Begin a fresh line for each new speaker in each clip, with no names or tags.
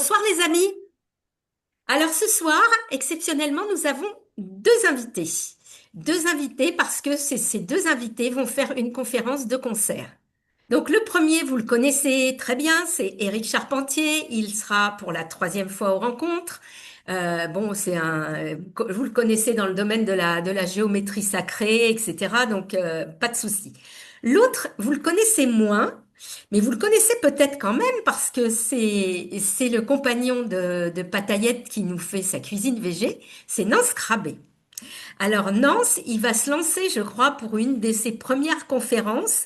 Bonsoir les amis. Alors ce soir, exceptionnellement, nous avons deux invités. Deux invités parce que ces deux invités vont faire une conférence de concert. Donc le premier, vous le connaissez très bien, c'est Éric Charpentier. Il sera pour la troisième fois aux rencontres. Bon, vous le connaissez dans le domaine de la géométrie sacrée, etc. Donc pas de souci. L'autre, vous le connaissez moins. Mais vous le connaissez peut-être quand même parce que c'est le compagnon de Patayette qui nous fait sa cuisine végé, c'est Nance Crabé. Alors Nance, il va se lancer, je crois, pour une de ses premières conférences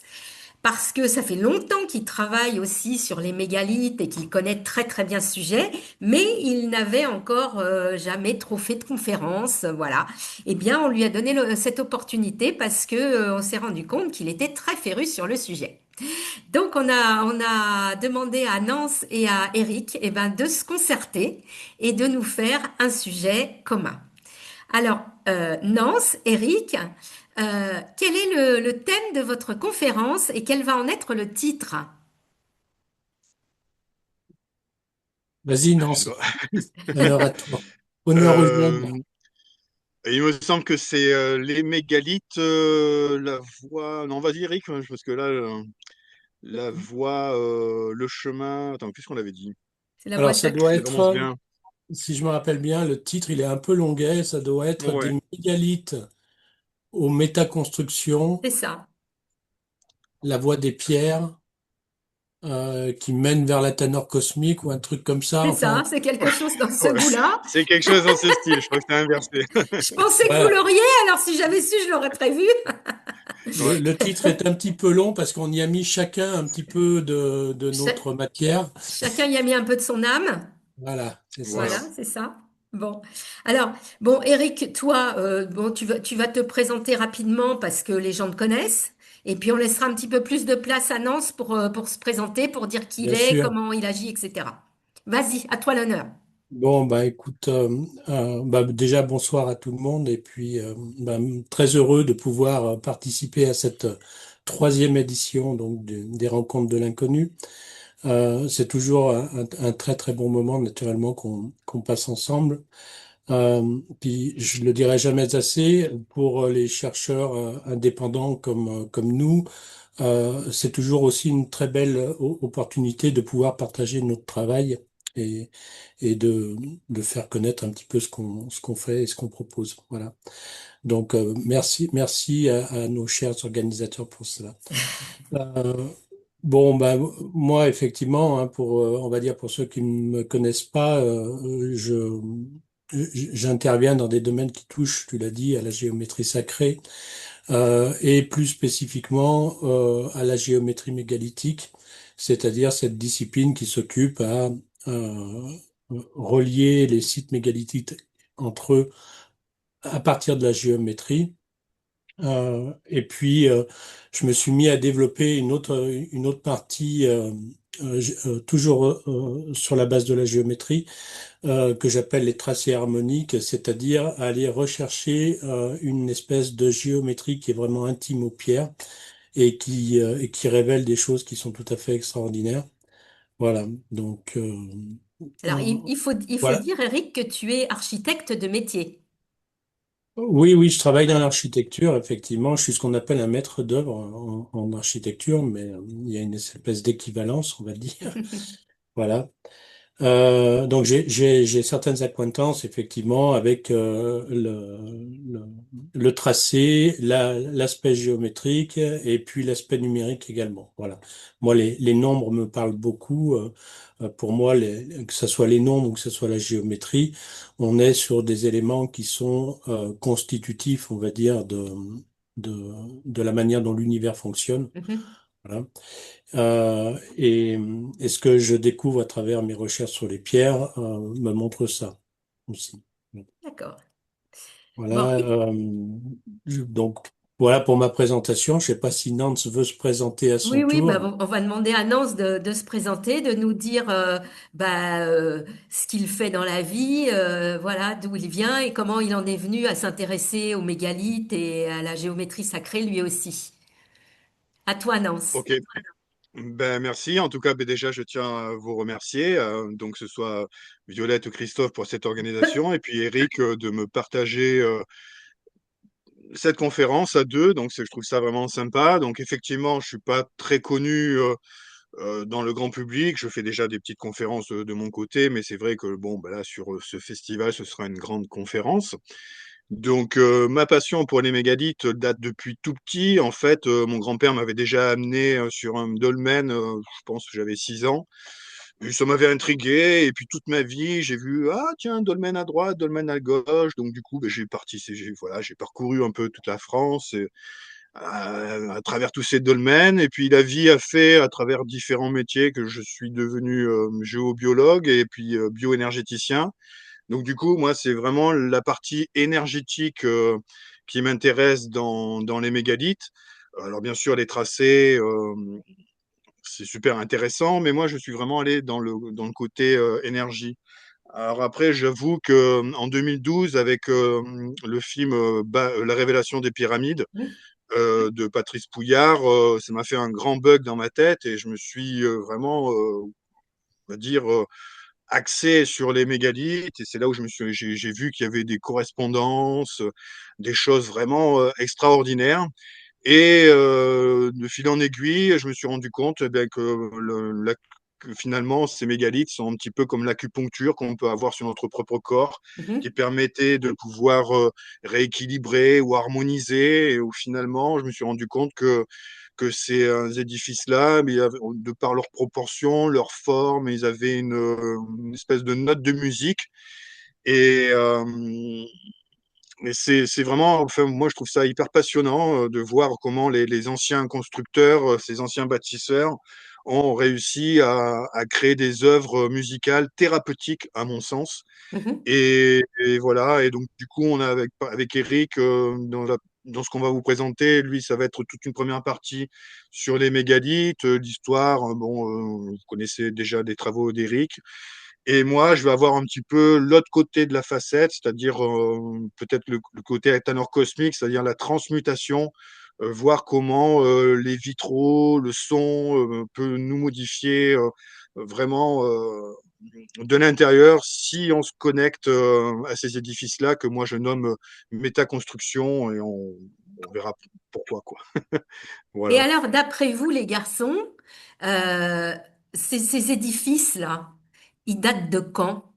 parce que ça fait longtemps qu'il travaille aussi sur les mégalithes et qu'il connaît très très bien ce sujet, mais il n'avait encore jamais trop fait de conférence, voilà. Eh bien, on lui a donné cette opportunité parce que on s'est rendu compte qu'il était très féru sur le sujet. Donc on a demandé à Nance et à Eric de se concerter et de nous faire un sujet commun. Alors, Nance, Eric, quel est le thème de votre conférence et quel va en être le titre?
Vas-y, Nance,
Bon.
honneur à toi. Honneur aux jeunes.
Euh, il me semble que c'est les mégalithes, la voie. Non, vas-y, Eric, parce que là, la voie, le chemin. Attends, qu'est-ce qu'on avait dit?
C'est la voie
Alors, ça doit
Ça
sacrée.
commence
être,
bien.
si je me rappelle bien, le titre, il est un peu longuet. Ça doit être
Ouais.
des mégalithes aux métaconstructions,
C'est ça.
la voie des pierres qui mène vers la ténor cosmique ou un truc comme ça.
C'est ça,
Enfin,
c'est quelque chose dans ce
Ouais.
goût-là.
C'est quelque chose dans ce style. Je crois que c'est inversé.
Je pensais que vous
voilà.
l'auriez, alors si j'avais su, je l'aurais prévu.
Ouais.
Le titre est un petit peu long parce qu'on y a mis chacun un petit peu de
Cha-
notre matière.
Chacun y a mis un peu de son âme.
Voilà, c'est ça.
Voilà.
Voilà, c'est ça. Bon. Alors, bon, Eric, toi, bon, tu vas te présenter rapidement parce que les gens te connaissent. Et puis, on laissera un petit peu plus de place à Nance pour se présenter, pour dire qui il
Bien
est,
sûr.
comment il agit, etc. Vas-y, à toi l'honneur.
Bon, bah écoute, déjà bonsoir à tout le monde et puis très heureux de pouvoir participer à cette troisième édition donc des Rencontres de l'Inconnu. C'est toujours un très très bon moment naturellement qu'on passe ensemble. Puis je le dirai jamais assez pour les chercheurs indépendants comme nous. C'est toujours aussi une très belle opportunité de pouvoir partager notre travail et, et de faire connaître un petit peu ce qu'on fait et ce qu'on propose. Voilà. Donc merci à nos chers organisateurs pour cela. Euh, bon bah moi effectivement hein, on va dire pour ceux qui ne me connaissent pas, j'interviens dans des domaines qui touchent, tu l'as dit, à la géométrie sacrée et plus spécifiquement à la géométrie mégalithique, c'est-à-dire cette discipline qui s'occupe à euh, relier les sites mégalithiques entre eux à partir de la géométrie. Et puis, je me suis mis à développer une autre partie, toujours sur la base de la géométrie, que j'appelle les tracés harmoniques, c'est-à-dire aller rechercher une espèce de géométrie qui est vraiment intime aux pierres et qui révèle des choses qui sont tout à fait extraordinaires. Voilà, donc
Alors,
euh,
il faut
voilà.
dire, Eric, que tu es architecte de métier.
Oui, oui, je travaille dans l'architecture, effectivement. Je suis ce qu'on appelle un maître d'œuvre en architecture, mais il y a une espèce d'équivalence, on va dire. Voilà. Donc j'ai certaines acquaintances effectivement avec le, le tracé, l'aspect géométrique et puis l'aspect numérique également. Voilà. Moi les nombres me parlent beaucoup. Pour moi que ce soit les nombres ou que ce soit la géométrie, on est sur des éléments qui sont constitutifs, on va dire de de la manière dont l'univers fonctionne.
Mhm.
Voilà. Et ce que je découvre à travers mes recherches sur les pierres me montre ça aussi.
D'accord. Bon,
Voilà. Donc voilà pour ma présentation. Je sais pas si Nance veut se présenter à son
oui, oui, bah,
tour.
on va demander à Nance de se présenter, de nous dire ce qu'il fait dans la vie, voilà, d'où il vient et comment il en est venu à s'intéresser aux mégalithes et à la géométrie sacrée lui aussi. À toi, Nance.
Ok. Ben, merci. En tout cas, ben, déjà, je tiens à vous remercier. Donc, que ce soit Violette ou Christophe pour cette organisation, et puis Eric de me partager cette conférence à deux. Donc, je trouve ça vraiment sympa. Donc, effectivement, je suis pas très connu dans le grand public. Je fais déjà des petites conférences de mon côté, mais c'est vrai que bon, ben là, sur ce festival, ce sera une grande conférence. Donc, ma passion pour les mégalithes date depuis tout petit. En fait, mon grand-père m'avait déjà amené sur un dolmen, je pense que j'avais 6 ans. Et ça m'avait intrigué. Et puis, toute ma vie, j'ai vu, ah, tiens, dolmen à droite, dolmen à gauche. Donc, du coup, ben, voilà, j'ai parcouru un peu toute la France à travers tous ces dolmens. Et puis, la vie a fait, à travers différents métiers, que je suis devenu géobiologue et puis bioénergéticien. Donc du coup, moi, c'est vraiment la partie énergétique qui m'intéresse dans les mégalithes. Alors bien sûr, les tracés, c'est super intéressant, mais moi, je suis vraiment allé dans le côté énergie. Alors après, j'avoue que en 2012, avec le film La révélation des pyramides
Oui.
de Patrice Pouillard, ça m'a fait un grand bug dans ma tête et je me suis vraiment, on va dire, axé sur les mégalithes et c'est là où j'ai vu qu'il y avait des correspondances, des choses vraiment extraordinaires. Et de fil en aiguille, je me suis rendu compte eh bien, que finalement ces mégalithes sont un petit peu comme l'acupuncture qu'on peut avoir sur notre propre corps, qui
Mhm.
permettait de pouvoir rééquilibrer ou harmoniser. Et où finalement, je me suis rendu compte que ces édifices-là, mais de par leurs proportions, leur forme, ils avaient une espèce de note de musique. Et, c'est vraiment, enfin, moi, je trouve ça hyper passionnant de voir comment les anciens constructeurs, ces anciens bâtisseurs, ont réussi à créer des œuvres musicales thérapeutiques, à mon sens.
Mhm.
Et voilà, et donc du coup, on a avec Eric, dans ce qu'on va vous présenter, lui, ça va être toute une première partie sur les mégalithes, l'histoire. Bon, vous connaissez déjà des travaux d'Eric. Et moi, je vais avoir un petit peu l'autre côté de la facette, c'est-à-dire peut-être le côté éthanol cosmique, c'est-à-dire la transmutation, voir comment les vitraux, le son peut nous modifier vraiment de l'intérieur si on se connecte à ces édifices-là que moi je nomme métaconstruction et on verra pourquoi quoi.
Et
Voilà.
alors, d'après vous, les garçons, euh, ces édifices-là, ils datent de quand?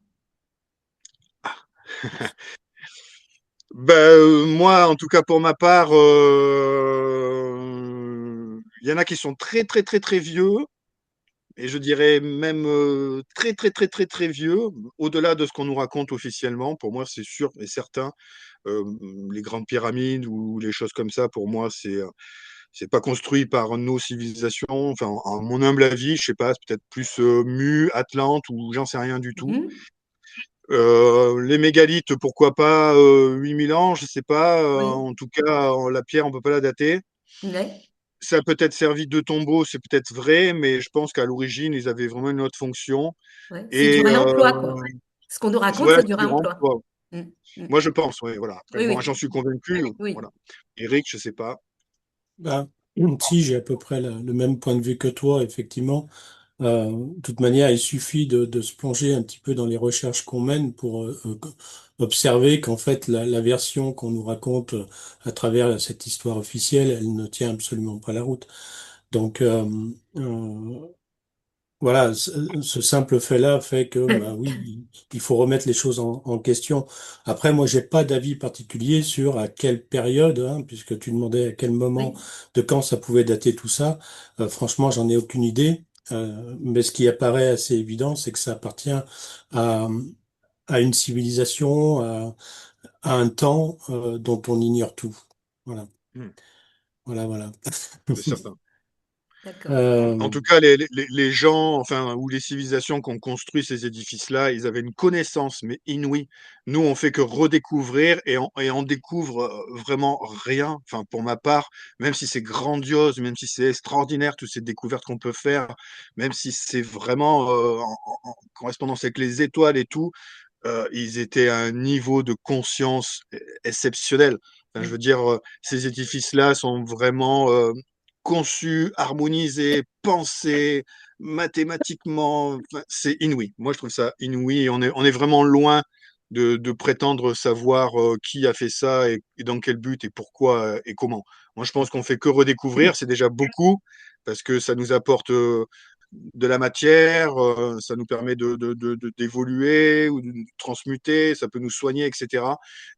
Ben, moi, en tout cas pour ma part, il y en a qui sont très très très très vieux et je dirais même très très très très très vieux, au-delà de ce qu'on nous raconte officiellement. Pour moi, c'est sûr et certain. Euh, les grandes pyramides ou les choses comme ça, pour moi, c'est pas construit par nos civilisations. Enfin, en mon humble avis, je sais pas, c'est peut-être plus Mu, Atlante ou j'en sais rien du tout.
Mhm.
Les mégalithes, pourquoi pas 8000 ans, je sais pas.
Oui.
En tout cas, la pierre, on peut pas la dater.
Ouais.
Ça a peut-être servi de tombeau, c'est peut-être vrai, mais je pense qu'à l'origine, ils avaient vraiment une autre fonction.
Ouais. C'est du
Et
réemploi, quoi. Ce qu'on nous raconte,
voilà,
c'est du
c'est du
réemploi.
remploi.
Mm. Mm.
Moi, je pense, oui, voilà. Après,
Oui,
moi,
oui,
j'en suis convaincu.
oui.
Voilà. Eric, je sais pas.
Ben, si j'ai à peu près le même point de vue que toi, effectivement. De toute manière, il suffit de se plonger un petit peu dans les recherches qu'on mène pour observer qu'en fait, la version qu'on nous raconte à travers cette histoire officielle, elle ne tient absolument pas la route. Donc, voilà, ce simple fait-là fait que, bah oui, il faut remettre les choses en question. Après, moi, j'ai pas d'avis particulier sur à quelle période, hein, puisque tu demandais à quel moment,
Oui.
de quand ça pouvait dater tout ça. Franchement, j'en ai aucune idée. Mais ce qui apparaît assez évident, c'est que ça appartient à, à une civilisation, à un temps, dont on ignore tout. Voilà,
Hmm,
voilà, voilà.
c'est certain.
D'accord.
En
Euh,
tout cas, les gens, enfin, ou les civilisations qui ont construit ces édifices-là, ils avaient une connaissance, mais inouïe. Nous, on fait que redécouvrir et on découvre vraiment rien. Enfin, pour ma part, même si c'est grandiose, même si c'est extraordinaire, toutes ces découvertes qu'on peut faire, même si c'est vraiment en correspondance avec les étoiles et tout, ils étaient à un niveau de conscience exceptionnel. Enfin, je veux
Mm.
dire, ces édifices-là sont vraiment conçu, harmonisé, pensé mathématiquement. Enfin, c'est inouï. Moi, je trouve ça inouï. On est vraiment loin de prétendre savoir qui a fait ça et dans quel but et pourquoi et comment. Moi, je pense qu'on fait que redécouvrir. C'est déjà beaucoup parce que ça nous apporte de la matière, ça nous permet d'évoluer ou de transmuter, ça peut nous soigner, etc.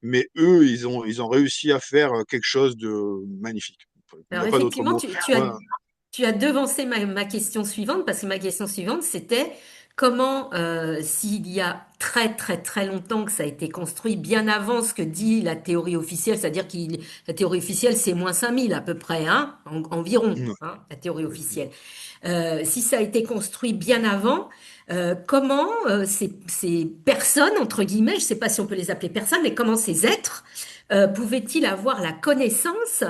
Mais eux, ils ont réussi à faire quelque chose de magnifique. Il n'y
Alors
a pas d'autre
effectivement,
mot. Moi,
tu as devancé ma question suivante, parce que ma question suivante, c'était comment, s'il y a très très très longtemps que ça a été construit, bien avant ce que dit la théorie officielle, c'est-à-dire que la théorie officielle, c'est -5000 à peu près, hein, environ,
ouais.
hein, la théorie officielle. Si ça a été construit bien avant, comment ces personnes, entre guillemets, je ne sais pas si on peut les appeler personnes, mais comment ces êtres pouvaient-ils avoir la connaissance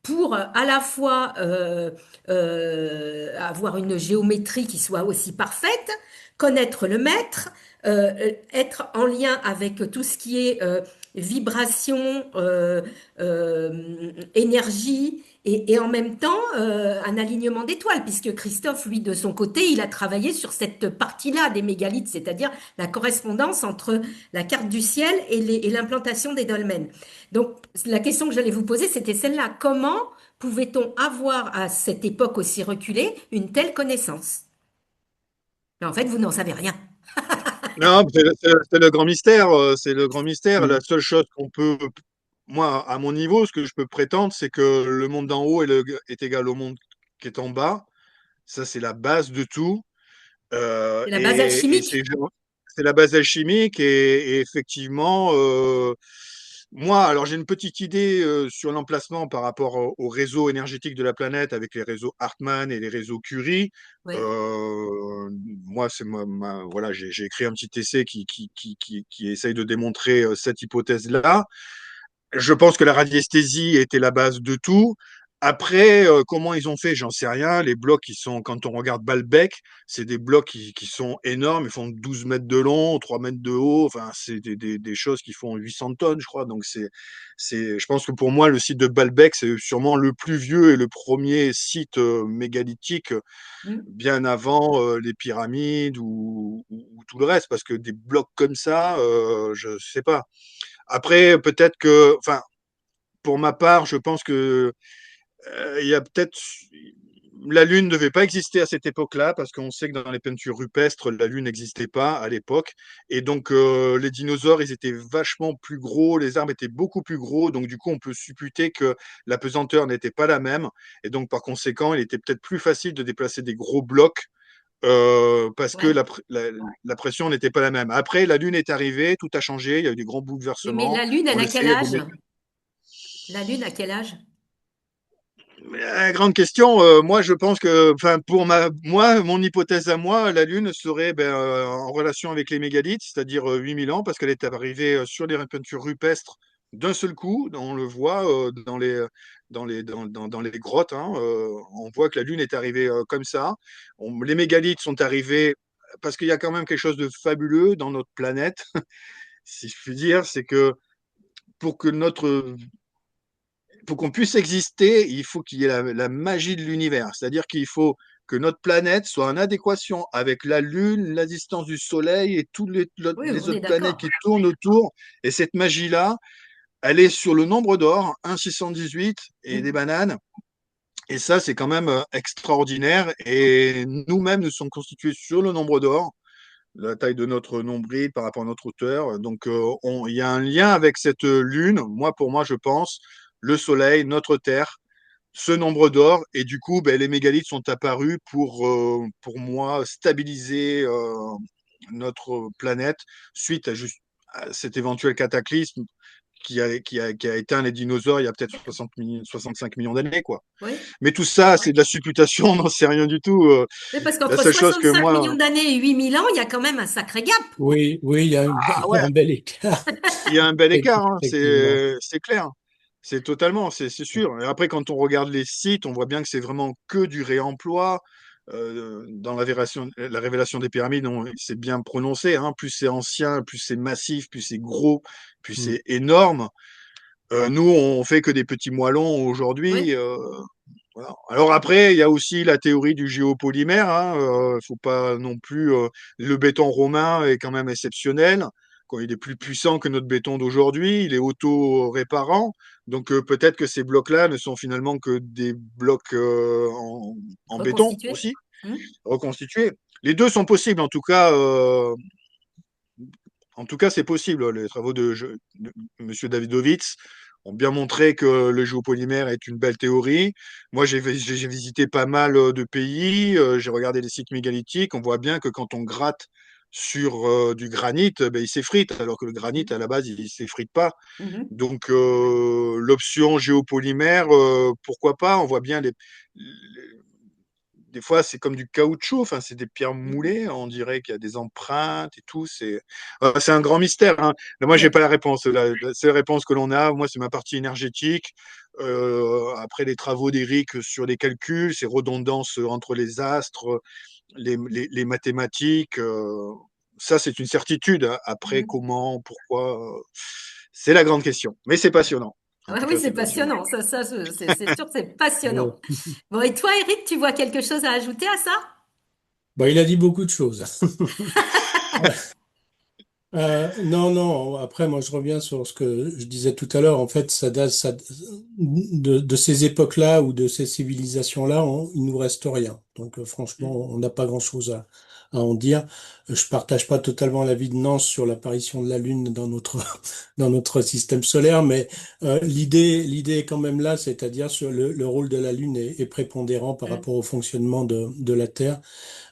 pour à la fois avoir une géométrie qui soit aussi parfaite, connaître le maître, être en lien avec tout ce qui est vibration, énergie et en même temps un alignement d'étoiles, puisque Christophe, lui, de son côté, il a travaillé sur cette partie-là des mégalithes, c'est-à-dire la correspondance entre la carte du ciel et l'implantation des dolmens. Donc, la question que j'allais vous poser, c'était celle-là. Comment pouvait-on avoir à cette époque aussi reculée une telle connaissance? Mais en fait, vous n'en savez rien.
Non, c'est le grand mystère. C'est le grand mystère. La
Mm.
seule chose qu'on peut, moi, à mon niveau, ce que je peux prétendre, c'est que le monde d'en haut est égal au monde qui est en bas. Ça, c'est la base de tout.
C'est la base
Et
alchimique.
c'est la base alchimique et effectivement, moi, alors j'ai une petite idée sur l'emplacement par rapport au réseau énergétique de la planète avec les réseaux Hartmann et les réseaux Curie.
Ouais.
Euh, Moi, voilà, j'ai écrit un petit essai qui essaye de démontrer cette hypothèse-là. Je pense que la radiesthésie était la base de tout. Après, comment ils ont fait, j'en sais rien. Les blocs, quand on regarde Baalbek, c'est des blocs qui sont énormes. Ils font 12 mètres de long, 3 mètres de haut. Enfin, c'est des choses qui font 800 tonnes, je crois. Donc, je pense que pour moi, le site de Baalbek, c'est sûrement le plus vieux et le premier site mégalithique
Mm.
bien avant les pyramides ou tout le reste. Parce que des blocs comme ça, je sais pas. Après, peut-être que, enfin, pour ma part, je pense que il y a peut-être la Lune ne devait pas exister à cette époque-là parce qu'on sait que dans les peintures rupestres, la Lune n'existait pas à l'époque. Et donc, les dinosaures, ils étaient vachement plus gros, les arbres étaient beaucoup plus gros. Donc, du coup, on peut supputer que la pesanteur n'était pas la même. Et donc, par conséquent, il était peut-être plus facile de déplacer des gros blocs parce que
Ouais.
la pression n'était pas la même. Après, la Lune est arrivée, tout a changé, il y a eu des grands
Oui, mais
bouleversements.
la Lune,
On
elle a
le
quel
sait,
âge? La Lune a quel âge?
grande question. Moi, je pense que, enfin, moi, mon hypothèse à moi, la Lune serait en relation avec les mégalithes, c'est-à-dire 8000 ans, parce qu'elle est arrivée sur les peintures rupestres d'un seul coup. On le voit dans les grottes. Hein, on voit que la Lune est arrivée comme ça. Les mégalithes sont arrivés parce qu'il y a quand même quelque chose de fabuleux dans notre planète, si je puis dire, c'est que pour que notre pour qu'on puisse exister, il faut qu'il y ait la magie de l'univers. C'est-à-dire qu'il faut que notre planète soit en adéquation avec la Lune, la distance du Soleil et toutes
Oui,
les
on est
autres planètes
d'accord.
qui tournent autour. Et cette magie-là, elle est sur le nombre d'or, 1,618 et des
Mm.
bananes. Et ça, c'est quand même extraordinaire. Et nous-mêmes, nous sommes constitués sur le nombre d'or, la taille de notre nombril par rapport à notre hauteur. Donc, il y a un lien avec cette lune. Moi, pour moi, je pense, le Soleil, notre Terre, ce nombre d'or. Et du coup, ben, les mégalithes sont apparus pour moi, stabiliser notre planète suite à cet éventuel cataclysme qui a éteint les dinosaures il y a peut-être 65 millions d'années, quoi.
Oui.
Mais tout ça, c'est de la supputation, on n'en sait rien du tout.
Oui, parce
La
qu'entre
seule chose que
65
moi,
millions d'années et 8000 ans, il y a quand même un sacré gap.
Oui, oui,
ah
il y
ouais,
a un bel écart,
il y a un bel écart, hein,
effectivement.
c'est clair. C'est totalement, c'est sûr. Et après, quand on regarde les sites, on voit bien que c'est vraiment que du réemploi. Dans la révélation des pyramides, c'est bien prononcé. Hein, plus c'est ancien, plus c'est massif, plus c'est gros, plus
Mm.
c'est énorme. Nous, on fait que des petits moellons
Oui.
aujourd'hui. Voilà. Alors après, il y a aussi la théorie du géopolymère. Hein. Faut pas non plus. Le béton romain est quand même exceptionnel. Quand il est plus puissant que notre béton d'aujourd'hui, il est auto-réparant. Donc peut-être que ces blocs-là ne sont finalement que des blocs en béton
Reconstitué?
aussi,
Hmm.
reconstitués. Les deux sont possibles, en tout cas. En tout cas, c'est possible. Les travaux de Monsieur Davidovitz ont bien montré que le géopolymère est une belle théorie. Moi, j'ai visité pas mal de pays, j'ai regardé les sites mégalithiques. On voit bien que quand on gratte sur du granit, ben, il s'effrite, alors que le granit, à la base, il ne s'effrite pas.
Mhm.
Donc, l'option géopolymère, pourquoi pas? On voit bien des fois, c'est comme du caoutchouc, enfin, c'est des pierres
Mhm.
moulées, on dirait qu'il y a des empreintes et tout. C'est un grand mystère. Hein. Là, moi, j'ai
Ouais.
pas la réponse. La seule réponse que l'on a, moi, c'est ma partie énergétique. Après les travaux d'Éric sur les calculs, ces redondances entre les astres, les mathématiques, ça, c'est une certitude. Hein. Après,
Mhm.
comment, pourquoi, c'est la grande question. Mais c'est passionnant. En
Ah
tout
oui,
cas,
c'est
c'est passionnant.
passionnant. C'est sûr que c'est passionnant.
Ouais.
Bon, et toi, Eric, tu vois quelque chose à ajouter à ça?
Bon, il a dit beaucoup de choses. Non, non. Après, moi, je reviens sur ce que je disais tout à l'heure. En fait, de ces époques-là ou de ces civilisations-là, il nous reste rien. Donc, franchement,
Mhm.
on n'a pas grand-chose à en dire. Je partage pas totalement l'avis de Nance sur l'apparition de la Lune dans notre dans notre système solaire, mais l'idée est quand même là, c'est-à-dire sur le rôle de la Lune est prépondérant par
Mhm.
rapport au fonctionnement de la Terre.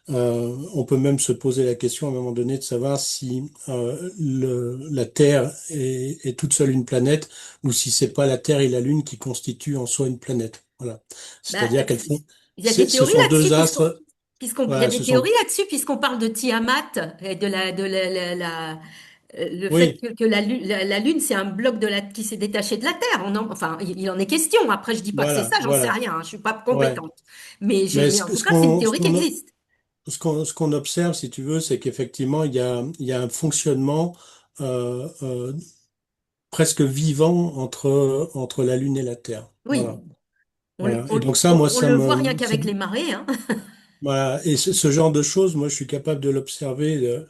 On peut même se poser la question à un moment donné de savoir si la Terre est toute seule une planète ou si c'est pas la Terre et la Lune qui constituent en soi une planète. Voilà.
Bah,
C'est-à-dire qu'elles font,
il y a des
ce
théories
sont
là-dessus,
deux astres.
il y a
Voilà,
des
ce sont,
théories là-dessus, puisqu'on parle de Tiamat et le fait
oui,
que la Lune, c'est un bloc qui s'est détaché de la Terre. Enfin, il en est question. Après, je dis pas que c'est ça,
voilà,
j'en sais
voilà,
rien, hein, je suis pas
ouais.
compétente.
Mais
Mais en tout cas, c'est une théorie qui existe.
ce qu'on observe, si tu veux, c'est qu'effectivement, il y a un fonctionnement euh, euh, presque vivant entre la Lune et la Terre.
Oui,
Voilà. Voilà. Et donc
on le voit rien qu'avec les marées, hein.
voilà. Et ce genre de choses, moi, je suis capable de l'observer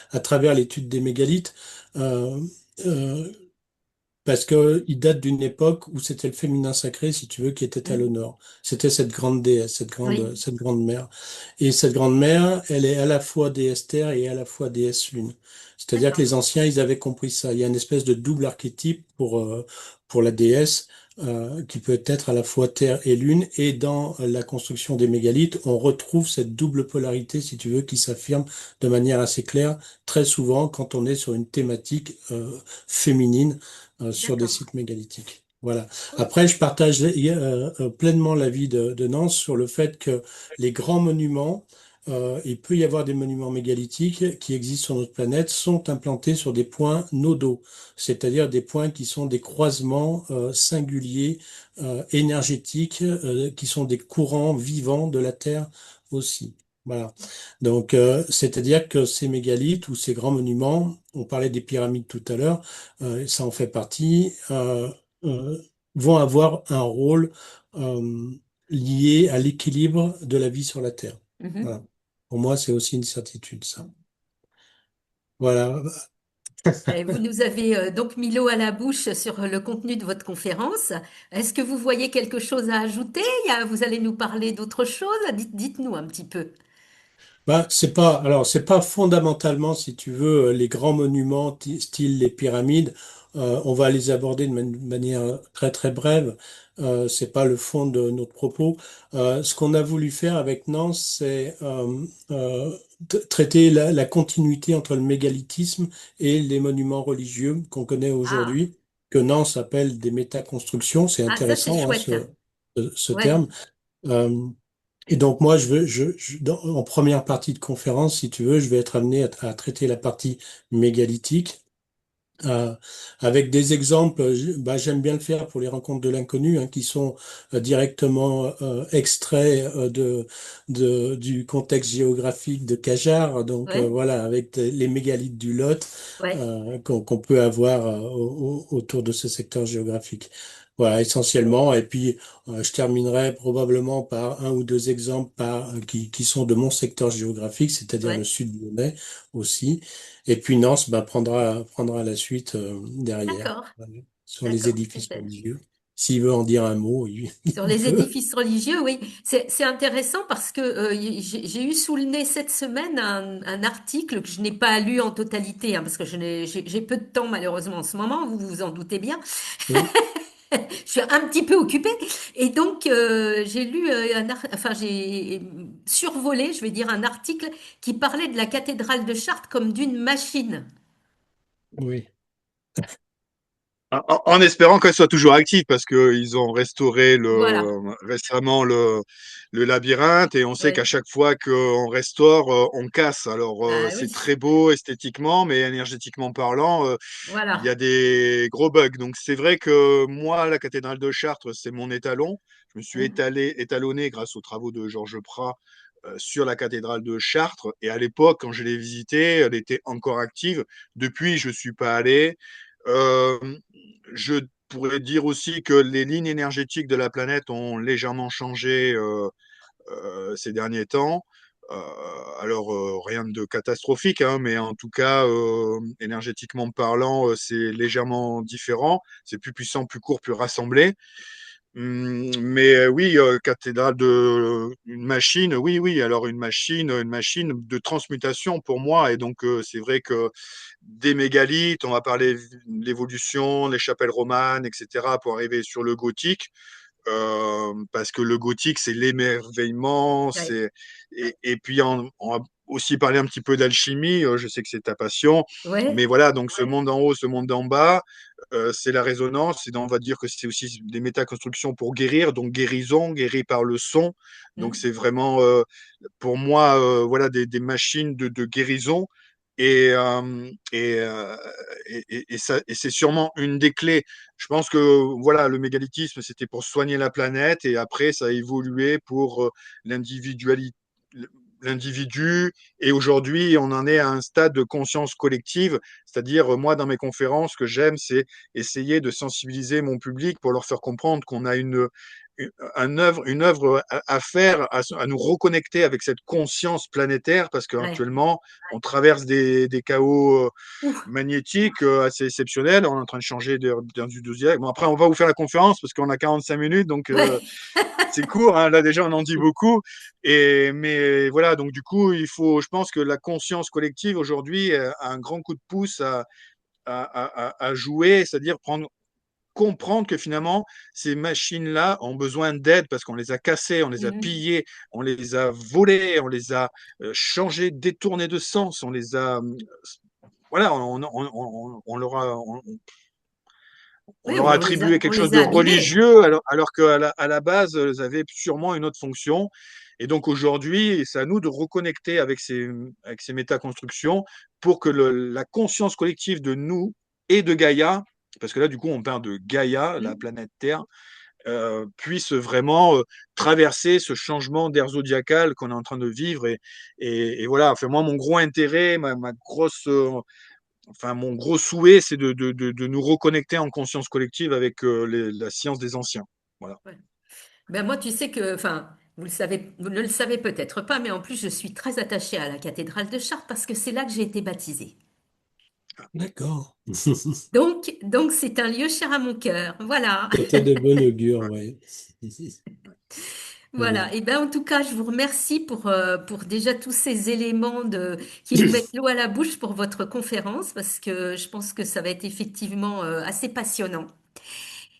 à travers l'étude des mégalithes, euh, euh, parce que il date d'une époque où c'était le féminin sacré, si tu veux, qui était à
Mm.
l'honneur. C'était cette grande déesse,
Oui,
cette grande mère. Et cette grande mère, elle est à la fois déesse terre et à la fois déesse lune. C'est-à-dire que
d'accord.
les anciens, ils avaient compris ça. Il y a une espèce de double archétype pour la déesse, qui peut être à la fois terre et lune. Et dans la construction des mégalithes, on retrouve cette double polarité, si tu veux, qui s'affirme de manière assez claire, très souvent quand on est sur une thématique féminine sur des
D'accord.
sites mégalithiques. Voilà. Après, je partage pleinement l'avis de Nance sur le fait que les grands monuments, il peut y avoir des monuments mégalithiques qui existent sur notre planète, sont implantés sur des points nodaux, c'est-à-dire des points qui sont des croisements singuliers, énergétiques, qui sont des courants vivants de la Terre aussi. Voilà. Donc, c'est-à-dire que ces mégalithes ou ces grands monuments, on parlait des pyramides tout à l'heure, ça en fait partie, euh, vont avoir un rôle euh, lié à l'équilibre de la vie sur la Terre.
Mhm.
Voilà. Pour moi, c'est aussi une certitude, ça. Voilà.
Vous nous avez donc mis l'eau à la bouche sur le contenu de votre conférence. Est-ce que vous voyez quelque chose à ajouter? Vous allez nous parler d'autre chose? Dites-nous un petit peu.
Bah, c'est pas fondamentalement, si tu veux, les grands monuments, style les pyramides. On va les aborder de manière très très brève. C'est pas le fond de notre propos. Ce qu'on a voulu faire avec Nance, c'est traiter la continuité entre le mégalithisme et les monuments religieux qu'on connaît
Ah,
aujourd'hui, que Nance appelle des métaconstructions. C'est
ah, ça c'est
intéressant, hein,
chouette.
ce
Ouais.
terme. Euh, et donc moi, en première partie de conférence, si tu veux, je vais être amené à traiter la partie mégalithique, euh, avec des exemples. J'aime bien le faire pour les rencontres de l'inconnu, hein, qui sont directement extraits du contexte géographique de Cajar. Donc
Ouais.
voilà, avec les mégalithes du Lot
Ouais.
qu'on peut avoir autour de ce secteur géographique. Voilà, essentiellement. Et puis, je terminerai probablement par un ou deux exemples qui sont de mon secteur géographique, c'est-à-dire le
Ouais,
sud lyonnais aussi. Et puis Nance, prendra la suite derrière.
d'accord,
Voilà. Sur les
d'accord,
édifices
super.
religieux. S'il veut en dire un mot,
Sur
il
les
peut.
édifices religieux, oui, c'est intéressant parce que j'ai eu sous le nez cette semaine un article que je n'ai pas lu en totalité, hein, parce que j'ai peu de temps malheureusement en ce moment, vous vous en doutez bien.
Oui,
Je suis un petit peu occupée et donc j'ai lu enfin j'ai survolé, je vais dire, un article qui parlait de la cathédrale de Chartres comme d'une machine.
oui,
En espérant qu'elle soit toujours active, parce qu'ils ont restauré
Voilà.
récemment le labyrinthe, et on sait qu'à
Ouais.
chaque fois qu'on restaure, on casse. Alors,
Bah
c'est
oui.
très beau esthétiquement, mais énergétiquement parlant, il y a
Voilà.
des gros bugs. Donc, c'est vrai que moi, la cathédrale de Chartres, c'est mon étalon. Je me suis
Mhm.
étalonné grâce aux travaux de Georges Prat sur la cathédrale de Chartres. Et à l'époque, quand je l'ai visitée, elle était encore active. Depuis, je suis pas allé. Euh, je pourrais dire aussi que les lignes énergétiques de la planète ont légèrement changé ces derniers temps. Euh, alors, rien de catastrophique, hein, mais en tout cas, énergétiquement parlant, c'est légèrement différent. C'est plus puissant, plus court, plus rassemblé. Mais oui, cathédrale de une machine, oui, oui. Alors une machine de transmutation pour moi. Et donc c'est vrai que des mégalithes, on va parler de l'évolution, les chapelles romanes, etc., pour arriver sur le gothique. Parce que le gothique, c'est l'émerveillement,
Ouais.
et puis on va aussi parler un petit peu d'alchimie. Je sais que c'est ta passion, mais
Ouais.
voilà. Donc ce monde d'en haut, ce monde d'en bas, c'est la résonance. Et on va dire que c'est aussi des métaconstructions pour guérir, donc guérison, guéri par le son. Donc
Mhm.
c'est vraiment pour moi, voilà, des machines de guérison. Et, euh, et, euh, et c'est sûrement une des clés. Je pense que voilà, le mégalithisme, c'était pour soigner la planète, et après, ça a évolué pour l'individualité, l'individu. Et aujourd'hui, on en est à un stade de conscience collective. C'est-à-dire, moi, dans mes conférences, ce que j'aime, c'est essayer de sensibiliser mon public pour leur faire comprendre qu'on a une œuvre à faire, à nous reconnecter avec cette conscience planétaire, parce
Ouais.
qu'actuellement, on traverse des chaos
Ouh.
magnétique assez exceptionnel. On est en train de changer d'un du deuxième. Bon, après, on va vous faire la conférence parce qu'on a 45 minutes, donc
Ouais.
c'est court. Hein. Là, déjà, on en dit beaucoup. Mais voilà, donc du coup, il faut, je pense que la conscience collective aujourd'hui a un grand coup de pouce à jouer, c'est-à-dire comprendre que finalement, ces machines-là ont besoin d'aide parce qu'on les a cassées, on les a
Mhm.
pillées, on les a volées, on les a changées, détournées de sens, on les a voilà, on
Oui,
leur a attribué
on
quelque chose
les
de
a abîmés.
religieux, alors qu'à la base, elles avaient sûrement une autre fonction. Et donc aujourd'hui, c'est à nous de reconnecter avec ces métaconstructions pour que la conscience collective de nous et de Gaïa, parce que là, du coup, on parle de Gaïa, la
Mhm.
planète Terre, puisse vraiment traverser ce changement d'ère zodiacale qu'on est en train de vivre. Et voilà, enfin, moi, mon gros intérêt, ma grosse enfin, mon gros souhait, c'est de nous reconnecter en conscience collective avec la science des anciens. Voilà.
Ouais. Ben moi, tu sais que, enfin, vous le savez, vous ne le savez peut-être pas, mais en plus, je suis très attachée à la cathédrale de Chartres parce que c'est là que j'ai été baptisée.
d'accord.
Donc c'est un lieu cher à mon cœur. Voilà.
C'était de bon augure,
Ouais.
oui. Très
Voilà.
bien.
Et ben, en tout cas, je vous remercie pour déjà tous ces éléments qui nous mettent l'eau à la bouche pour votre conférence parce que je pense que ça va être effectivement assez passionnant.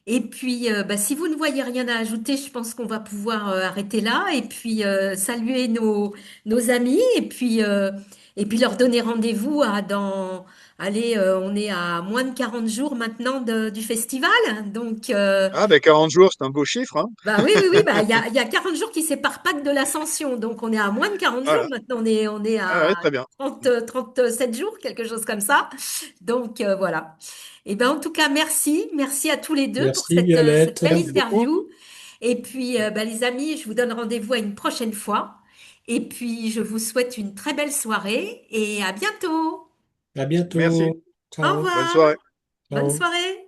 Et puis, bah, si vous ne voyez rien à ajouter, je pense qu'on va pouvoir arrêter là et puis saluer nos amis et puis leur donner rendez-vous allez, on est à moins de 40 jours maintenant du festival. Donc,
Ah, ben 40 jours, c'est un beau chiffre, hein.
bah oui, oui, oui, bah, il y a 40 jours qui séparent Pâques de l'Ascension. Donc, on est à moins de 40 jours
Voilà.
maintenant. On est
Ah,
à
ouais, très bien.
37 jours, quelque chose comme ça. Donc, voilà. Et ben, en tout cas, merci à tous les deux pour
Merci
cette
Violette.
belle
Merci beaucoup.
interview. Et puis, bah, les amis, je vous donne rendez-vous à une prochaine fois. Et puis, je vous souhaite une très belle soirée et à bientôt.
À
Merci.
bientôt.
Au
Ciao.
Bonne
revoir.
soirée.
Bonne
Ciao.
soirée.